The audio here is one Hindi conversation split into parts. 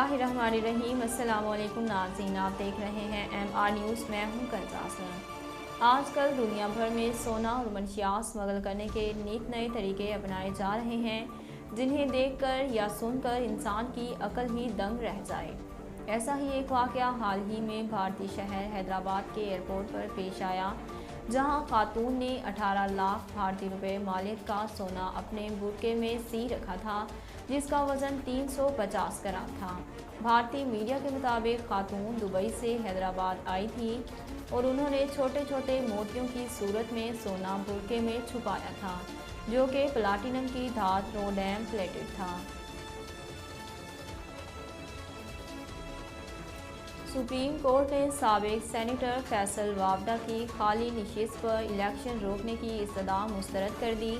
बिस्मिल्लाहिर्रहमानिर्रहीम। अस्सलाम वालेकुम नाज़रीन, आप देख रहे हैं MR न्यूज़। मैं हूं कंज़ाज़। आजकल दुनिया भर में सोना और मनशियात स्मगल करने के नित नए तरीके अपनाए जा रहे हैं, जिन्हें देखकर या सुनकर इंसान की अकल ही दंग रह जाए। ऐसा ही एक वाक़या हाल ही में भारतीय शहर हैदराबाद के एयरपोर्ट पर पेश आया, जहां खातून ने 18 लाख भारतीय रुपए मालियत का सोना अपने बुरके में सी रखा था, जिसका वजन 350 ग्राम था। भारतीय मीडिया के मुताबिक खातून दुबई से हैदराबाद आई थी और उन्होंने छोटे छोटे मोतियों की सूरत में सोना बुरके में छुपाया था, जो कि प्लाटिनम की धात रोडैम प्लेटेड था। सुप्रीम कोर्ट ने साबिक सेनेटर फैसल वावडा की खाली नशिस्त पर इलेक्शन रोकने की इस्तदा मुस्तरद कर दी।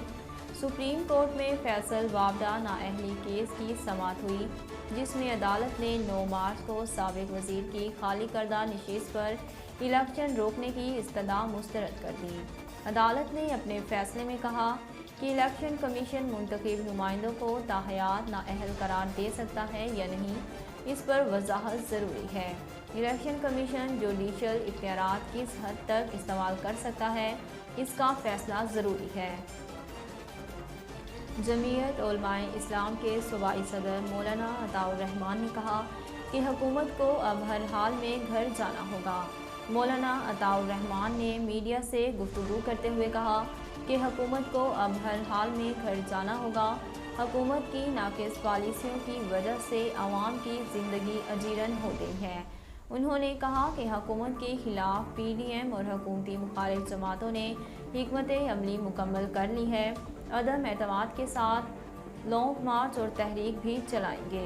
सुप्रीम कोर्ट में फैसल वावडा नाअहली केस की समाअत हुई, जिसमें अदालत ने 9 मार्च को साबिक वजीर की खाली करदा नशिस्त पर इलेक्शन रोकने की इस्तदा मुस्तरद कर दी। अदालत ने अपने फैसले में कहा कि इलेक्शन कमीशन मुंतखब नुमाइंदों को ताहयात नाअहल करार दे सकता है या नहीं, इस पर वजाहत ज़रूरी है। इलेक्शन कमीशन जुडिशल इख्तियारात किस हद तक इस्तेमाल कर सकता है, इसका फैसला ज़रूरी है। जमीयत उलमाए इस्लाम के सूबाई सदर मौलाना अताउर रहमान ने कहा कि हुकूमत को अब हर हाल में घर जाना होगा। मौलाना अताउर रहमान ने मीडिया से गुफ्तगू करते हुए कहा कि हुकूमत को अब हर हाल में घर जाना होगा। हुकूमत की नाकिस पॉलिसियों की वजह से आवाम की ज़िंदगी अजीरन हो गई है। उन्होंने कहा कि हुकूमत के खिलाफ PDM और हुकूमती मुखालिफ जमातों ने हिकमत अमली मुकम्मल कर ली है। अदम एतमाद के साथ लॉन्ग मार्च और तहरीक भी चलाएंगे।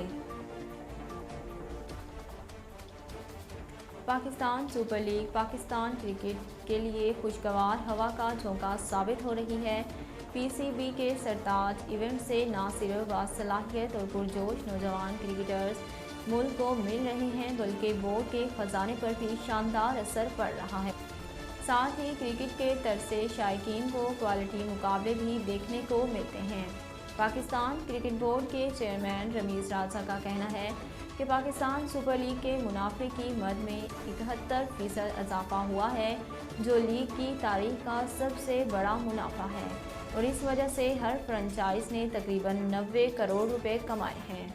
Pakistan super league Pakistan cricket के लिए खुशगवार हवा का झोंका साबित हो रही है। PCB के सरताज इवेंट से न सिर्फ बासलाहियत और पुरजोश नौजवान क्रिकेटर्स मुल्क को मिल रहे हैं, बल्कि बोर्ड के खजाने पर भी शानदार असर पड़ रहा है। साथ ही क्रिकेट के तरसे शायकीन को क्वालिटी मुकाबले भी देखने को मिलते हैं। पाकिस्तान क्रिकेट बोर्ड के चेयरमैन रमीज़ राजा का कहना है कि पाकिस्तान सुपर लीग के मुनाफे की मद में 71% इजाफा हुआ है, जो लीग की तारीख का सबसे बड़ा मुनाफा है, और इस वजह से हर फ्रेंचाइज ने तकरीबन 90 करोड़ रुपए कमाए हैं।